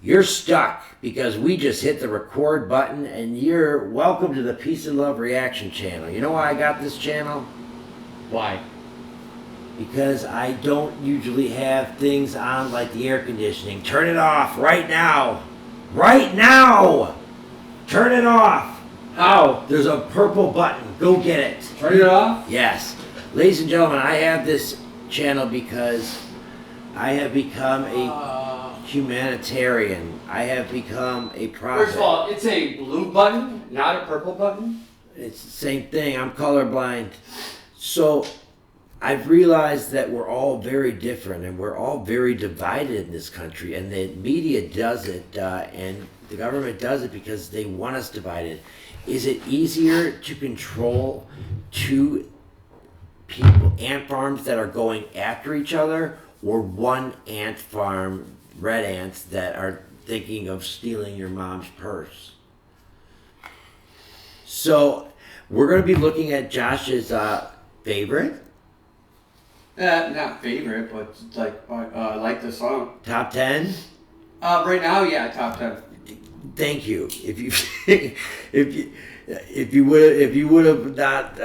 you're stuck because we just hit the record button, and you're welcome to the Peace and Love Reaction channel. You know why I got this channel? Why? Because I don't usually have things on like the air conditioning. Turn it off right now. Right now! Turn it off. How? There's a purple button. Go get it. Turn it off? Yes. Ladies and gentlemen, I have this channel because I have become a humanitarian. I have become a prophet. First of all, it's a blue button, not a purple button. It's the same thing. I'm colorblind. So I've realized that we're all very different and we're all very divided in this country, and the media does it and the government does it because they want us divided. Is it easier to control two people, ant farms that are going after each other, or one ant farm, red ants, that are thinking of stealing your mom's purse? So we're going to be looking at Josh's favorite. Not favorite, but like the song. Top 10? Right now, yeah, top 10. Thank you. If you would have not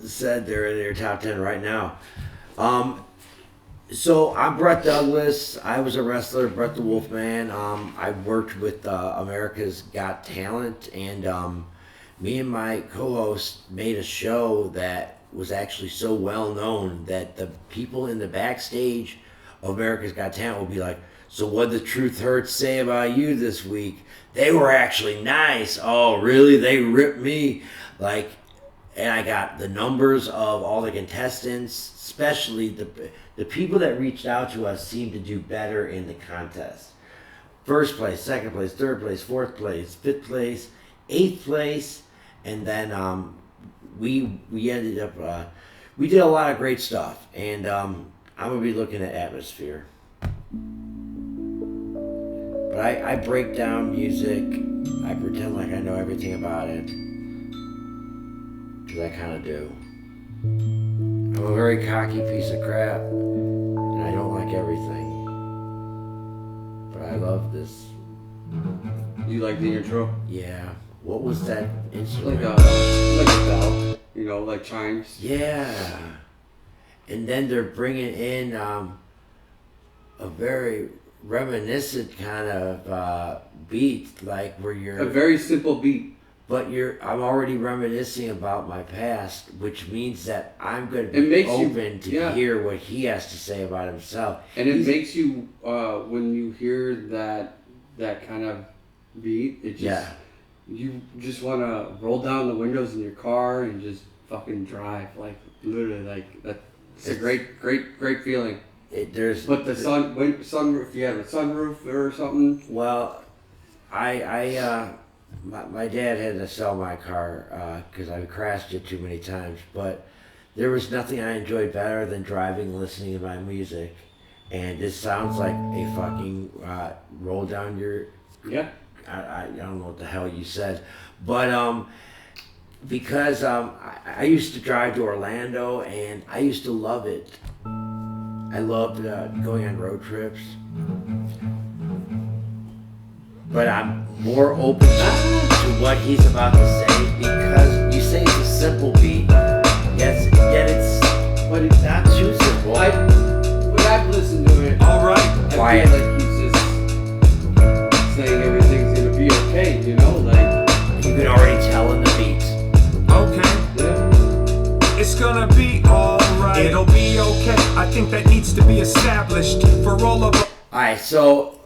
said they're in your top 10 right now. So I'm Brett Douglas. I was a wrestler, Brett the Wolfman. I worked with America's Got Talent, and me and my co-host made a show that was actually so well known that the people in the backstage of America's Got Talent will be like, "So what'd the Truth Hurts say about you this week?" They were actually nice. Oh, really? They ripped me. And I got the numbers of all the contestants, especially the people that reached out to us seemed to do better in the contest. First place, second place, third place, fourth place, fifth place, eighth place, and then we ended up, we did a lot of great stuff, and I'm going to be looking at Atmosphere. But I break down music, I pretend like I know everything about it, because I kind of do. I'm a very cocky piece of crap, and I don't like everything. But I love this. You like the intro? Yeah. What was that instrument? Like a bell, you know, like chimes. Yeah. And then they're bringing in a very reminiscent kind of beat, like where you're... A very simple beat. But I'm already reminiscing about my past, which means that I'm going to be open to hear what he has to say about himself. And it makes you, when you hear that kind of beat, it just, you just want to roll down the windows in your car and just fucking drive, like literally, like that's a great feeling. But the sunroof, if you have a sunroof or something. Well, my dad had to sell my car because I crashed it too many times, but there was nothing I enjoyed better than driving and listening to my music. And this sounds like a fucking roll down your... Yeah. I don't know what the hell you said, but because I used to drive to Orlando and I used to love it. I loved going on road trips. But I'm more open to what he's about to say, because you say it's a simple beat, yet it's not too simple. When I've listened to it, alright, quiet. I feel like he's just saying everything's gonna be okay, you know, like you can already tell in the beat. Okay. Yeah. It's gonna be alright. It'll be okay. I think that needs to be established for all of us. Alright, so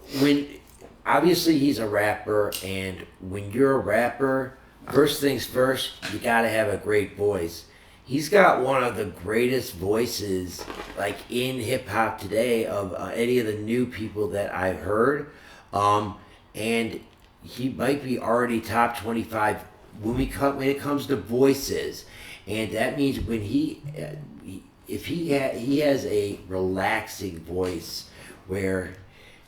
obviously he's a rapper, and when you're a rapper, first things first, you gotta have a great voice. He's got one of the greatest voices, like in hip hop today, of any of the new people that I've heard. And he might be already top 25 when it comes to voices. And that means when he has a relaxing voice where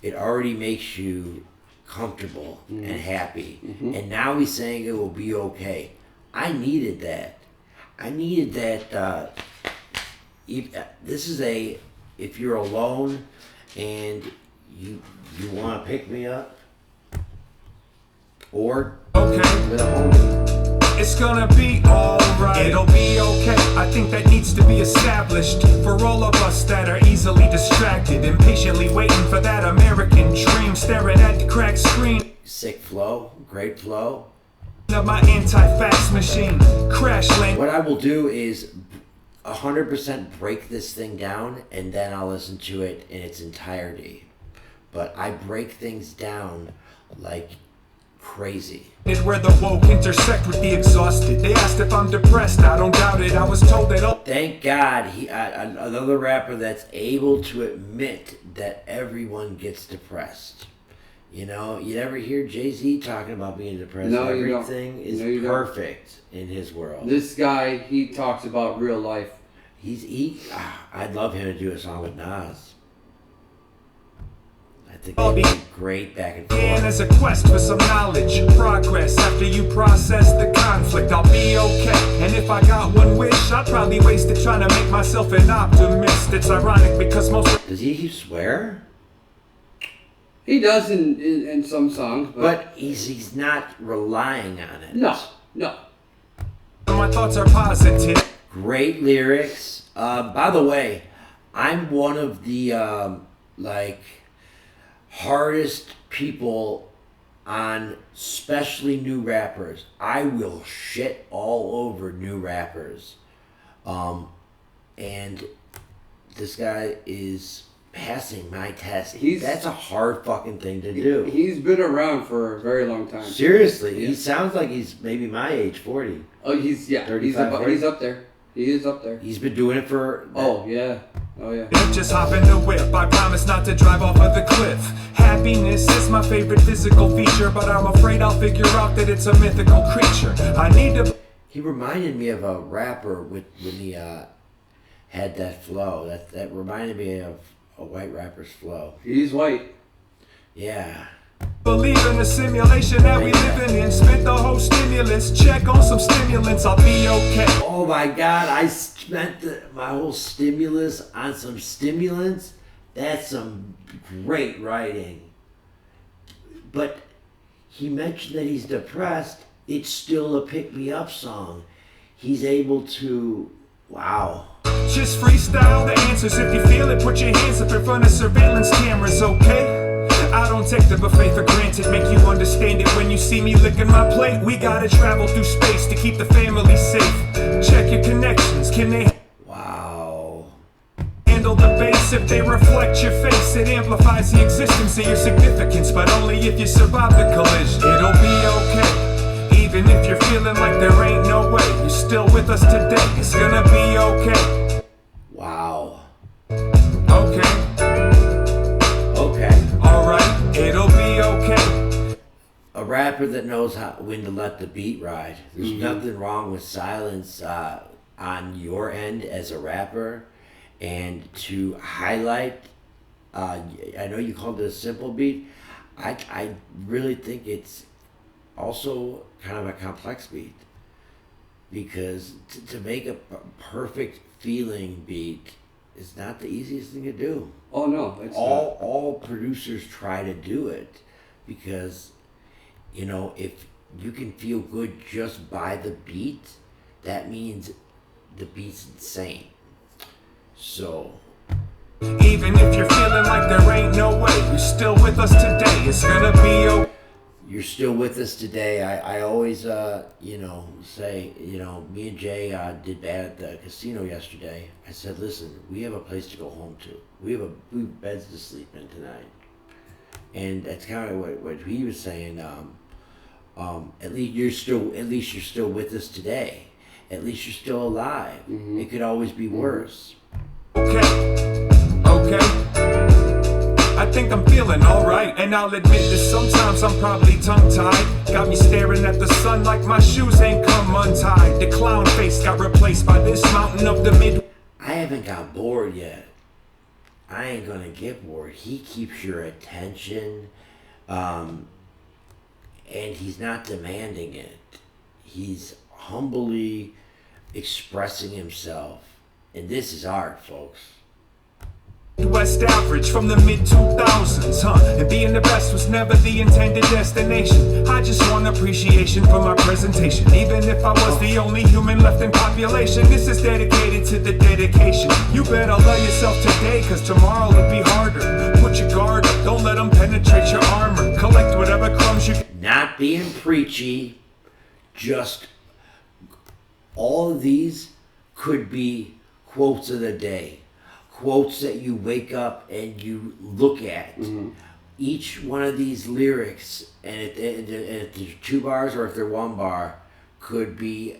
it already makes you comfortable and happy. Mm-hmm. And now he's saying it will be okay. I needed that. This is if you're alone and you want to pick me up? Or Okay. with a homie? It's gonna be alright. It'll be okay. I think that needs to be established for all of us that are easily distracted, impatiently waiting for that American dream, staring at the cracked screen Sick flow, great flow. of my anti-fax machine. Crash land. What I will do is 100% break this thing down, and then I'll listen to it in its entirety. But I break things down like crazy. Is where the woke intersect with the exhausted. They asked if I'm depressed. I don't doubt it. I was told that. Oh, Thank God, another rapper that's able to admit that everyone gets depressed. You know, you never hear Jay-Z talking about being depressed. No, you don't. Everything is No, you don't. perfect in his world. This guy, he talks about real life. I'd love him to do a song with Nas. I think they'd be great back and and forth. as a quest for some knowledge, progress. After you process the conflict, I'll be okay. And if I got one wish, I'd probably waste it trying to make myself an optimist. It's ironic because most Does he swear? He does in some songs, But he's not relying on it. no. of my thoughts are positive. Great lyrics. By the way, I'm one of the hardest people on especially new rappers. I will shit all over new rappers. And this guy is passing my test. That's a hard fucking thing to do. He's been around for a very long time. Seriously, Yeah. he sounds like he's maybe my age, 40. Oh, he's 35, 40. he's up there. He is up there. He's been doing it for... Oh yeah. Just hop in the whip. I promise not to drive off of the cliff. Happiness is my favorite physical feature, but I'm afraid I'll figure out that it's a mythical creature. I need to. He reminded me of a rapper when he had that flow. That reminded me of a white rapper's flow. He's white. Believe Yeah. in the simulation that we living in. Spent the whole stimulus check on some stimulants. I'll be okay. Oh my God! I spent my whole stimulus on some stimulants. That's some great writing. But he mentioned that he's depressed. It's still a pick-me-up song. He's able to... Wow. Just freestyle the answers. If you feel it, put your hands up in front of surveillance cameras, okay? I don't take the buffet for granted. Make you understand it when you see me licking my plate. We gotta travel through space to keep the family safe. Check your connections. Can they Wow. handle the bass? If they reflect your face, it amplifies the existence of your significance. But only if you survive the collision. It'll be okay. Even if you're feeling like there ain't no way, you're still with us today. It's gonna be okay. Wow. Okay. Okay. Alright, it'll be okay. A rapper that knows when to let the beat ride. There's nothing wrong with silence on your end as a rapper, and to highlight. I know you called it a simple beat. I really think it's also kind of a complex beat, because to make a perfect feeling beat is not the easiest thing to do. Oh no, it's All producers try to do it, because you know, if you can feel good just by the beat, that means the beat's insane. So Even if you're feeling like there ain't no way, you're still with us today. It's gonna be okay. you're still with us today. I always say, me and Jay did bad at the casino yesterday. I said, listen, we have a place to go home to. We have beds to sleep in tonight. And that's kind of what he was saying. At least you're still with us today. At least you're still alive. It could always be worse. Okay. I think I'm feeling alright, and I'll admit that sometimes I'm probably tongue-tied. Got me staring at the sun like my shoes ain't come untied. The clown face got replaced by this mountain of the mid. I haven't got bored yet. I ain't gonna get bored. He keeps your attention, and he's not demanding it. He's humbly expressing himself, and this is art, folks. West average from the mid-2000s, being the best was never the intended destination. I just want appreciation for my presentation. Even if I was the only human left in population, this is dedicated to the dedication. You better love yourself today, cause tomorrow will be harder. Put your guard up, don't let them penetrate your armor. Collect whatever crumbs you Not being preachy, just all of these could be quotes of the day. Quotes that you wake up and you look at. Each one of these lyrics, and if they're 2 bars or if they're 1 bar, could be,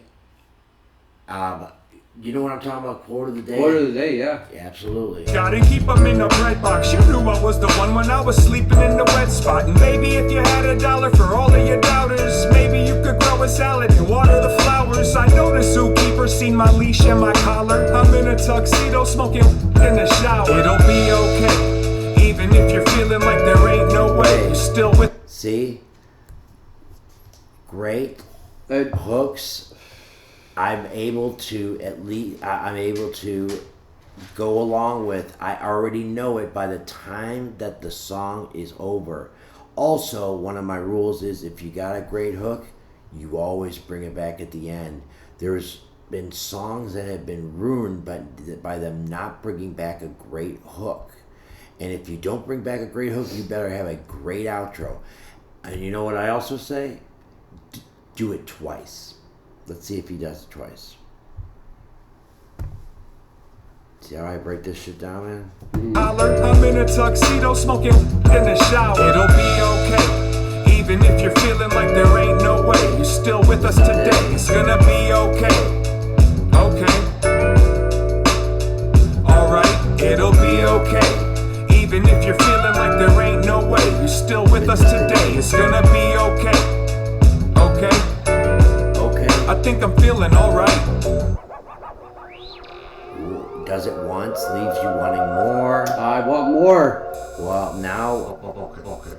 you know what I'm talking about? Quote of the day? Quote of the day, yeah. Absolutely. gotta keep them in a bread box. You knew I was the one when I was sleeping in the wet spot. And maybe if you had $1 for all of your doubters, maybe you could grow a salad and water the flowers. I know the zookeeper seen my leash and my collar. I'm in a tuxedo smoking in the shower. It'll be okay, even if you're feeling like there ain't no way. You're still with. See? Great hooks. I'm able to I'm able to go along with. I already know it by the time that the song is over. Also, one of my rules is if you got a great hook, you always bring it back at the end. There's been songs that have been ruined by them not bringing back a great hook. And if you don't bring back a great hook, you better have a great outro. And you know what I also say? Do it twice. Let's see if he does it twice. See how I break this shit down, man? I'm in a tuxedo smoking in the shower. It'll be okay, even if you're feeling like there ain't no way. You're still with us today. It's gonna be okay. Okay. Alright, it'll be okay, even if you're feeling like there ain't no way. You're still with us today. It's gonna be okay. Okay. I think I'm feeling alright. Does it once, leaves you wanting more. I want more. Well, now,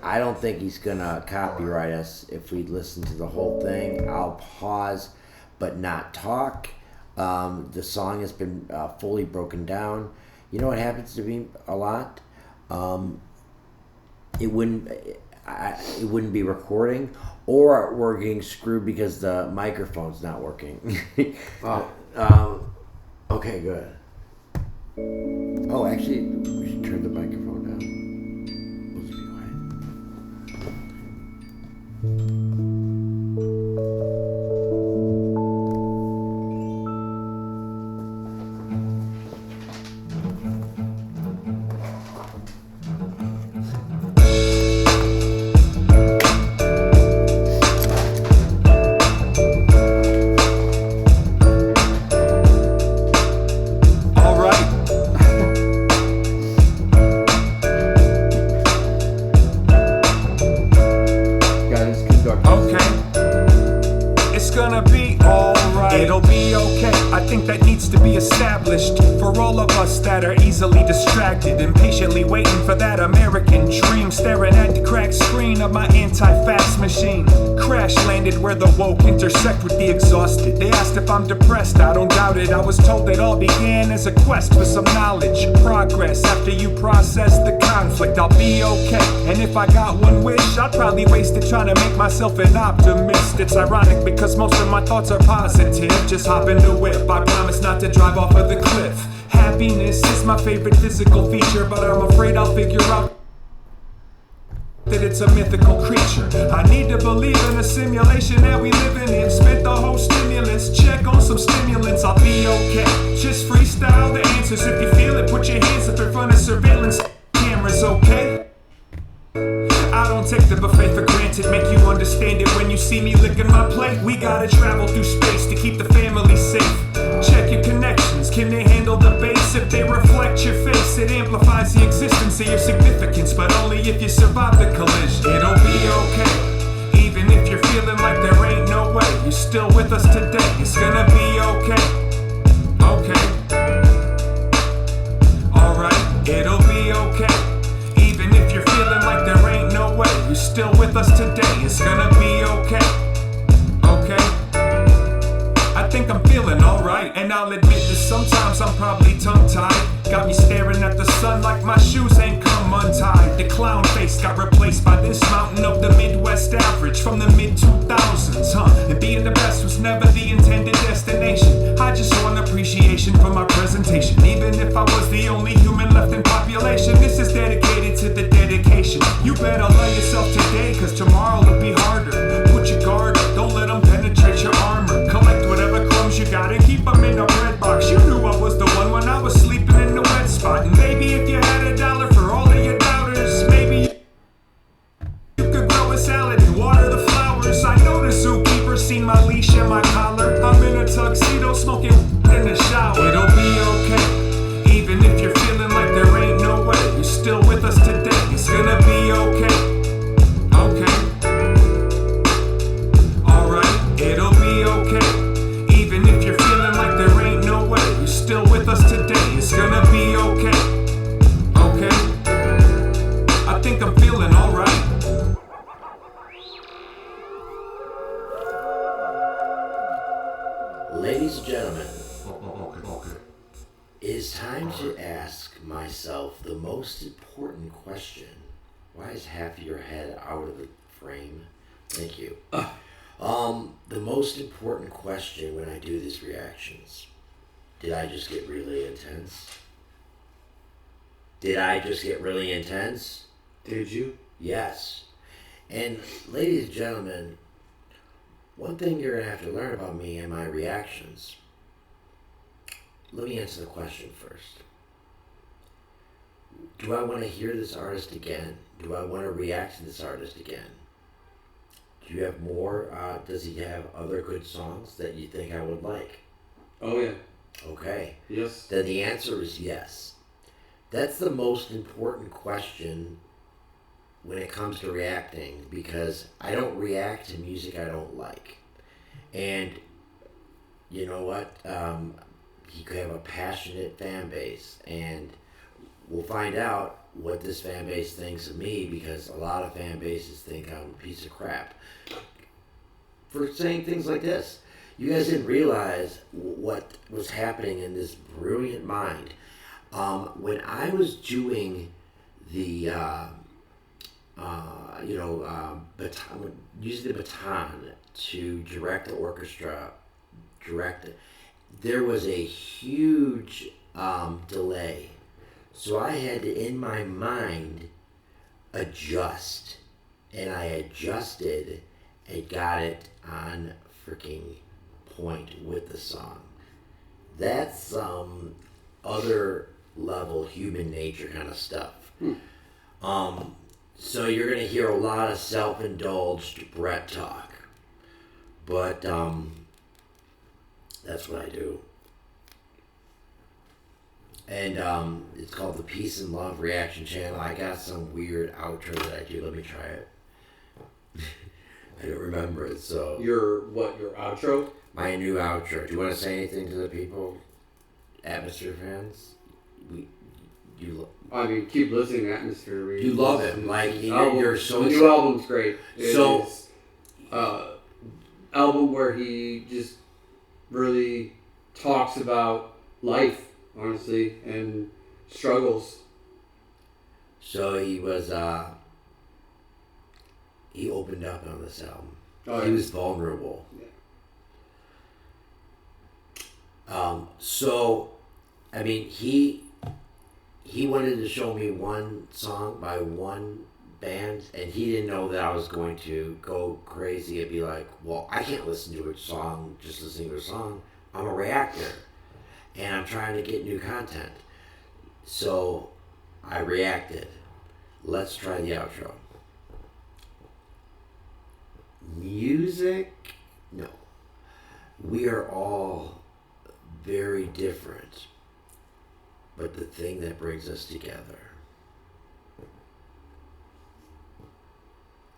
I don't think he's gonna copyright us if we listen to the whole thing. I'll pause, but not talk. The song has been fully broken down. You know what happens to me a lot? It wouldn't be recording, or we're getting screwed because the microphone's not working. Okay, good. Oh, actually, we should turn the microphone down. Let's be It'll be okay, I think that needs to be established for all of us that are easily distracted, impatiently waiting for that American dream, staring at the cracked screen of my anti-fax machine. Crash landed where the woke intersect with the exhausted. They asked if I'm depressed, I don't doubt it. I was told it all began as a quest for some knowledge. Progress after you process the conflict, I'll be okay. And if I got one wish, I'd probably waste it trying to make myself an optimist. It's ironic because most of my thoughts are positive. Just hop in the whip, I promise not to drive off of the cliff. Happiness is my favorite physical feature, but I'm afraid I'll figure out that it's a mythical creature. I need to believe in a simulation that we living in. Spent the whole stimulus check on some stimulants. I'll be okay. Just freestyle the answers. If you feel it, put your hands up in front of surveillance cameras, okay? I don't take the buffet for granted, make you understand it when you see me licking my plate. We gotta travel through space to keep the family safe. Check your connections, can they handle the bass? If they reflect your face, it amplifies the existence of your significance, but only if you survive the collision. It'll be okay, even if you're feeling like there ain't no way. You're still with us today, it's gonna be okay. Okay. Alright, it'll be okay. Even if you're feeling like there ain't no way, you're still with us today, it's gonna be okay. Okay. I think I'm feeling alright, and I'll admit that sometimes I'm probably tongue-tied. Got me staring at the sun like my shoes ain't come untied. The clown face got replaced by this mountain of the Midwest average from the mid-2000s, And being the best was never the intended destination. I just want appreciation for my presentation. Even if I was the only human left in population, this is dedicated to the dedication. You better love yourself today, cause tomorrow will be harder. Put your guard up, don't let them penetrate your armor. Collect whatever crumbs you got and keep them in a bread box. You knew I was the one when I was sleeping in the wet spot. And maybe if you had $1 for all of your doubters, maybe you could grow a salad and water the flowers. I know the zookeeper seen my leash and my collar. I'm in a tuxedo smoking in the shower. It'll be okay, even if you're feeling like there ain't no way. You're still with us today, it's gonna be okay. Okay, alright, it'll be okay. Even if you're feeling like there ain't no way, you're still with us today, it's gonna be okay. Okay, I think I'm feeling alright. Ladies and gentlemen, it is time to ask myself the most important question. Why is half of your head out of the frame? Thank you. The most important question when I do these reactions. Did I just get really intense? Did I just get really intense? Did you? Yes. And ladies and gentlemen, one thing you're going to have to learn about me and my reactions. Let me answer the question first. Do I want to hear this artist again? Do I want to react to this artist again? Do you have more? Does he have other good songs that you think I would like? Oh, yeah. Okay. Yes. Then the answer is yes. That's the most important question when it comes to reacting, because I don't react to music I don't like. And you know what? He could have a passionate fan base, and we'll find out what this fan base thinks of me, because a lot of fan bases think I'm a piece of crap for saying things like this. You guys didn't realize what was happening in this brilliant mind. When I was doing the baton, using the baton to direct the orchestra, there was a huge delay. So I had to, in my mind, adjust. And I adjusted and got it on freaking point with the song. That's other level human nature kind of stuff. So you're going to hear a lot of self-indulged Brett talk. But that's what I do. And it's called the Peace and Love Reaction Channel. I got some weird outro that I do. Let me try it. I don't remember it, so... Your outro? My new outro. Do you want to say anything to the people? Atmosphere fans? I mean, keep listening to Atmosphere. You love it. Like, you're so... The new album's great. So... It's album where he just really talks about life, honestly, and struggles. So he was, he opened up on this album. Oh, he was vulnerable. Yeah. So, I mean, he wanted to show me one song by one band, and he didn't know that I was going to go crazy and be like, well, I can't listen to a song just listening to a song. I'm a reactor, and I'm trying to get new content. So I reacted. Let's try the outro. Music? No. We are all very different, but the thing that brings us together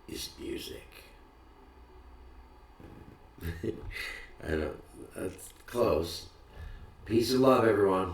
is music. I don't, that's close. Peace and love, everyone.